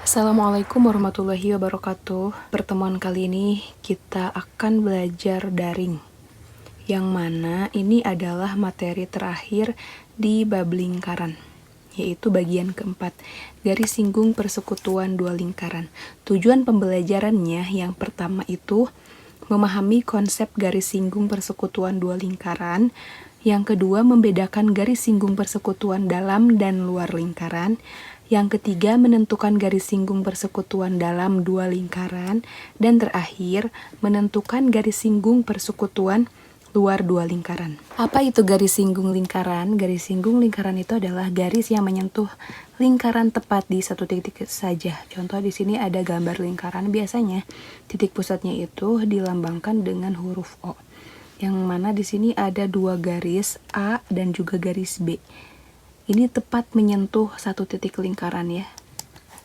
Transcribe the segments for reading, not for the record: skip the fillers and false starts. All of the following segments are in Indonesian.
Assalamualaikum warahmatullahi wabarakatuh. Pertemuan kali ini kita akan belajar daring, yang mana ini adalah materi terakhir di bab lingkaran, yaitu bagian keempat, garis singgung persekutuan dua lingkaran. Tujuan pembelajarannya yang pertama itu memahami konsep garis singgung persekutuan dua lingkaran. Yang kedua, membedakan garis singgung persekutuan dalam dan luar lingkaran. Yang ketiga, menentukan garis singgung persekutuan dalam dua lingkaran. Dan terakhir, menentukan garis singgung persekutuan luar dua lingkaran. Apa itu garis singgung lingkaran? Garis singgung lingkaran itu adalah garis yang menyentuh lingkaran tepat di satu titik saja. Contoh di sini ada gambar lingkaran. Biasanya titik pusatnya itu dilambangkan dengan huruf O. Yang mana di sini ada dua garis A dan juga garis B. Ini tepat menyentuh satu titik lingkaran ya.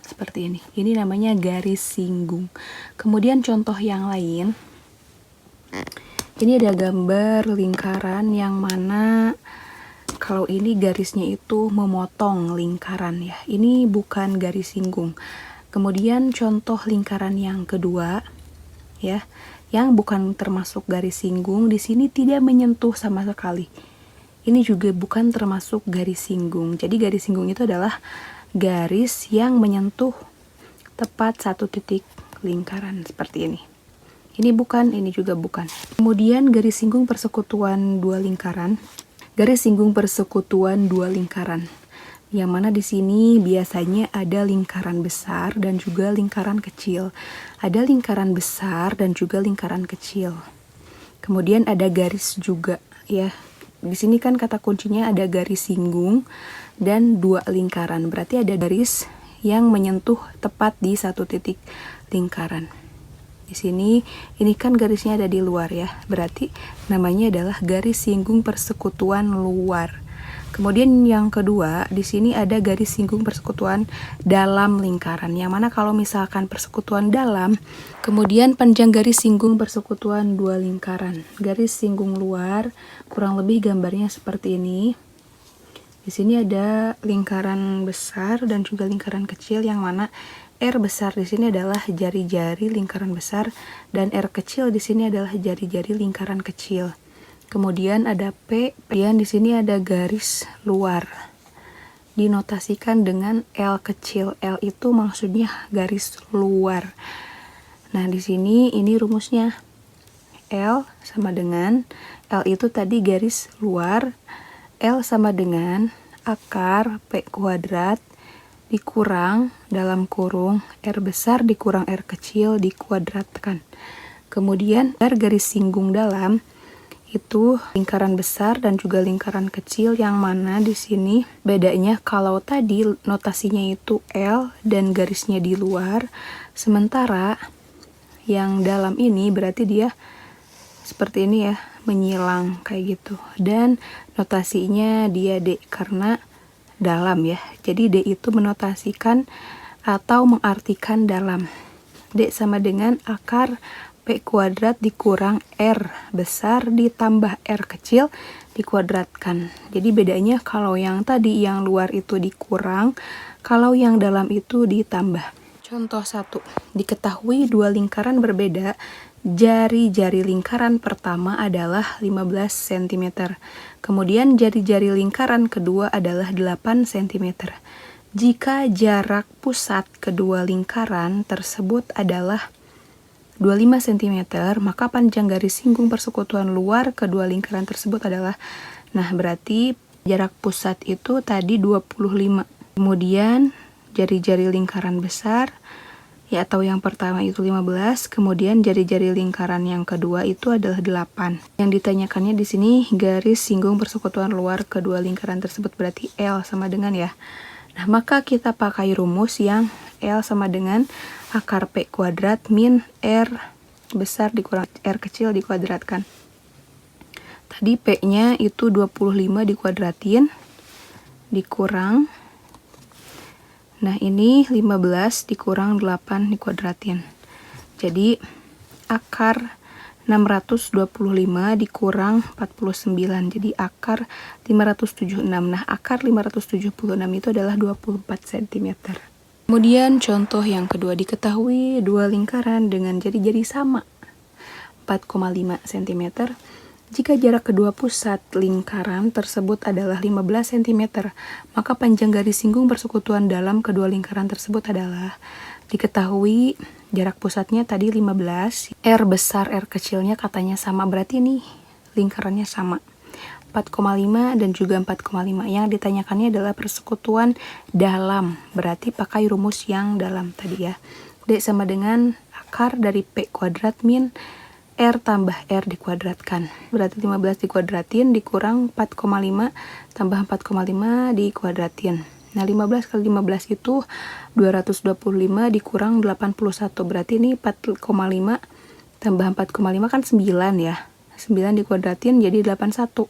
Seperti ini. Ini namanya garis singgung. Kemudian contoh yang lain. Ini ada gambar lingkaran yang mana kalau ini garisnya itu memotong lingkaran ya. Ini bukan garis singgung. Kemudian contoh lingkaran yang kedua ya, yang bukan termasuk garis singgung, di sini tidak menyentuh sama sekali. Ini juga bukan termasuk garis singgung. Jadi garis singgung itu adalah garis yang menyentuh tepat satu titik lingkaran seperti ini. Ini bukan, ini juga bukan. Kemudian garis singgung persekutuan dua lingkaran. Garis singgung persekutuan dua lingkaran. Yang mana di sini biasanya ada lingkaran besar dan juga lingkaran kecil. Ada lingkaran besar dan juga lingkaran kecil. Kemudian ada garis juga ya. Di sini kan kata kuncinya ada garis singgung dan dua lingkaran. Berarti ada garis yang menyentuh tepat di satu titik lingkaran. Di sini ini kan garisnya ada di luar ya. Berarti namanya adalah garis singgung persekutuan luar. Kemudian yang kedua, di sini ada garis singgung persekutuan dalam lingkaran. Yang mana kalau misalkan persekutuan dalam, kemudian panjang garis singgung persekutuan dua lingkaran. Garis singgung luar, kurang lebih gambarnya seperti ini. Di sini ada lingkaran besar dan juga lingkaran kecil, yang mana R besar di sini adalah jari-jari lingkaran besar dan R kecil di sini adalah jari-jari lingkaran kecil. Kemudian ada P, kemudian di sini ada garis luar. Dinotasikan dengan L kecil. L itu maksudnya garis luar. Nah, di sini ini rumusnya. L sama dengan L itu tadi garis luar. L sama dengan akar P kuadrat dikurang dalam kurung R besar dikurang R kecil dikuadratkan. Kemudian garis singgung dalam itu lingkaran besar dan juga lingkaran kecil, yang mana di sini bedanya kalau tadi notasinya itu L dan garisnya di luar, sementara yang dalam ini berarti dia seperti ini ya, menyilang kayak gitu, dan notasinya dia D karena dalam ya. Jadi D itu menotasikan atau mengartikan dalam. D sama dengan akar P kuadrat dikurang R besar ditambah R kecil dikuadratkan. Jadi bedanya kalau yang tadi yang luar itu dikurang, kalau yang dalam itu ditambah. Contoh 1. Diketahui dua lingkaran berbeda. Jari-jari lingkaran pertama adalah 15 cm. Kemudian jari-jari lingkaran kedua adalah 8 cm. Jika jarak pusat kedua lingkaran tersebut adalah 25 cm, maka panjang garis singgung persekutuan luar kedua lingkaran tersebut adalah, nah berarti jarak pusat itu tadi 25. Kemudian jari-jari lingkaran besar ya, atau yang pertama itu 15, kemudian jari-jari lingkaran yang kedua itu adalah 8. Yang ditanyakannya di sini garis singgung persekutuan luar kedua lingkaran tersebut, berarti L sama dengan ya. Nah, maka kita pakai rumus yang L sama dengan akar P kuadrat min R besar dikurang R kecil dikuadratkan. Tadi P-nya itu 25 dikuadratin, dikurang. Nah, ini 15 dikurang 8 dikuadratin. Jadi, akar 625 dikurang 49. Jadi, akar 576. Nah, akar 576 itu adalah 24 cm. Kemudian contoh yang kedua, diketahui dua lingkaran dengan jari-jari sama 4,5 cm. Jika jarak kedua pusat lingkaran tersebut adalah 15 cm, maka panjang garis singgung persekutuan dalam kedua lingkaran tersebut adalah, diketahui jarak pusatnya tadi 15, R besar, R kecilnya katanya sama, berarti nih lingkarannya sama. 4,5 dan juga 4,5. Yang ditanyakannya adalah persekutuan dalam, berarti pakai rumus yang dalam tadi ya. D sama dengan akar dari P kuadrat min R tambah R dikuadratkan. Berarti 15 dikuadratin dikurang 4,5 tambah 4,5 dikuadratin. Nah, 15 kali 15 itu 225 dikurang 81. Berarti ini 4,5 tambah 4,5 kan 9 ya. 9 dikuadratin jadi 81.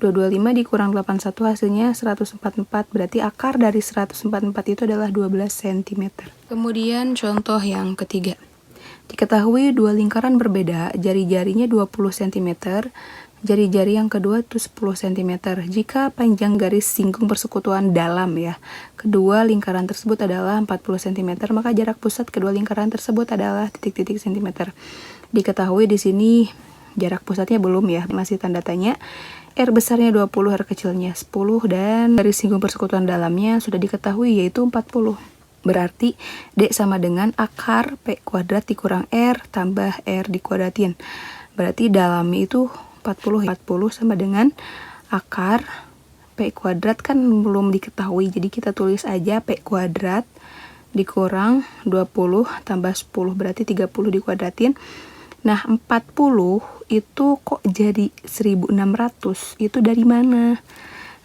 225 dikurang 81 hasilnya 144. Berarti akar dari 144 itu adalah 12 cm. Kemudian contoh yang ketiga. Diketahui dua lingkaran berbeda, jari-jarinya 20 cm, jari-jari yang kedua itu 10 cm. Jika panjang garis singgung persekutuan dalam ya, kedua lingkaran tersebut adalah 40 cm, maka jarak pusat kedua lingkaran tersebut adalah titik-titik cm. Diketahui di sini jarak pusatnya belum ya, masih tanda tanya. R besarnya 20, R kecilnya 10, dan garis singgung persekutuan dalamnya sudah diketahui yaitu 40. Berarti D sama dengan akar P kuadrat dikurang R tambah R dikuadratin. Berarti dalamnya itu 40. 40 sama dengan akar P kuadrat kan belum diketahui. Jadi kita tulis aja P kuadrat dikurang 20 tambah 10. Berarti 30 dikuadratin. Nah, 40 itu kok jadi 1600? Itu dari mana?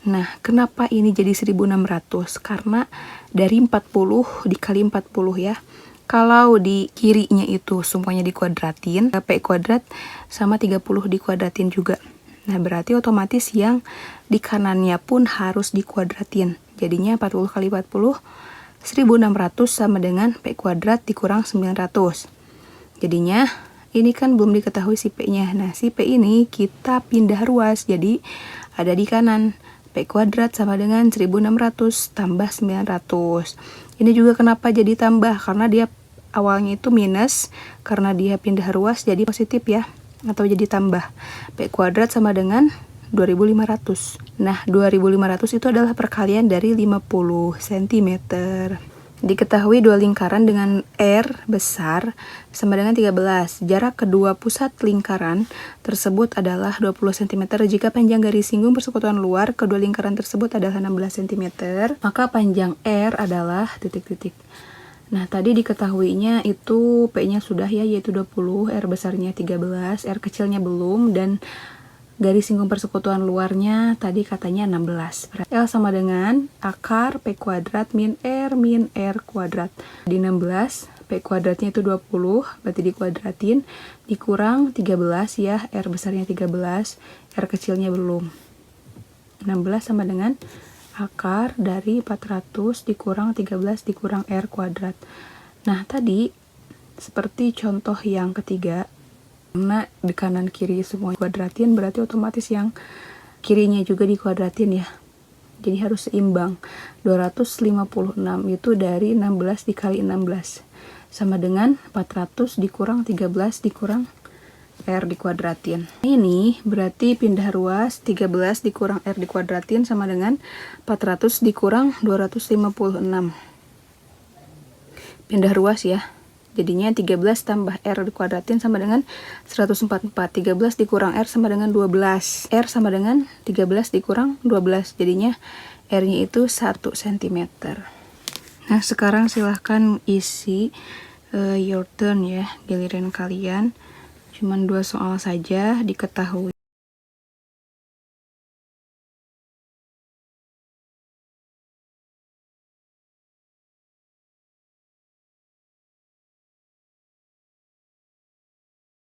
Nah, kenapa ini jadi 1600? Karena dari 40 dikali 40 ya. Kalau di kirinya itu semuanya dikuadratin, P kuadrat sama 30 dikuadratin juga. Nah, berarti otomatis yang di kanannya pun harus dikuadratin. Jadinya 40 kali 40, 1600 sama dengan P kuadrat dikurang 900. Jadinya, ini kan belum diketahui si P-nya. Nah, si P ini kita pindah ruas, jadi ada di kanan. P kuadrat sama dengan 1600 tambah 900. Ini juga kenapa jadi tambah? Karena dia awalnya itu minus, karena dia pindah ruas jadi positif ya, atau jadi tambah. P kuadrat sama dengan 2500. Nah, 2500 itu adalah perkalian dari 50 cm. Diketahui dua lingkaran dengan R besar sama dengan 13. Jarak kedua pusat lingkaran tersebut adalah 20 cm. Jika panjang garis singgung persekutuan luar kedua lingkaran tersebut adalah 16 cm, maka panjang R adalah titik-titik. Nah, tadi diketahuinya itu P-nya sudah ya, yaitu 20, R besarnya 13, R kecilnya belum, dan garis singgung persekutuan luarnya tadi katanya 16. L sama dengan akar P kuadrat min R kuadrat. Di 16, P kuadratnya itu 20, berarti dikuadratin, dikurang 13 ya, R besarnya 13, R kecilnya belum. 16 sama dengan akar dari 400 dikurang 13 dikurang R kuadrat. Nah, tadi seperti contoh yang ketiga, karena di kanan kiri semua kuadratin, berarti otomatis yang kirinya juga dikuadratin ya. Jadi harus seimbang. 256 itu dari 16 dikali 16 sama dengan 400 dikurang 13 dikurang R dikuadratin. Ini berarti pindah ruas, 13 dikurang R dikuadratin sama dengan 400 dikurang 256. Pindah ruas ya. Jadinya 13 tambah R dikuadratin sama dengan 144. 13 dikurang R sama dengan 12. R sama dengan 13 dikurang 12. Jadinya R-nya itu 1 cm. Nah, sekarang silahkan isi your turn ya, giliran kalian. Cuman 2 soal saja diketahui.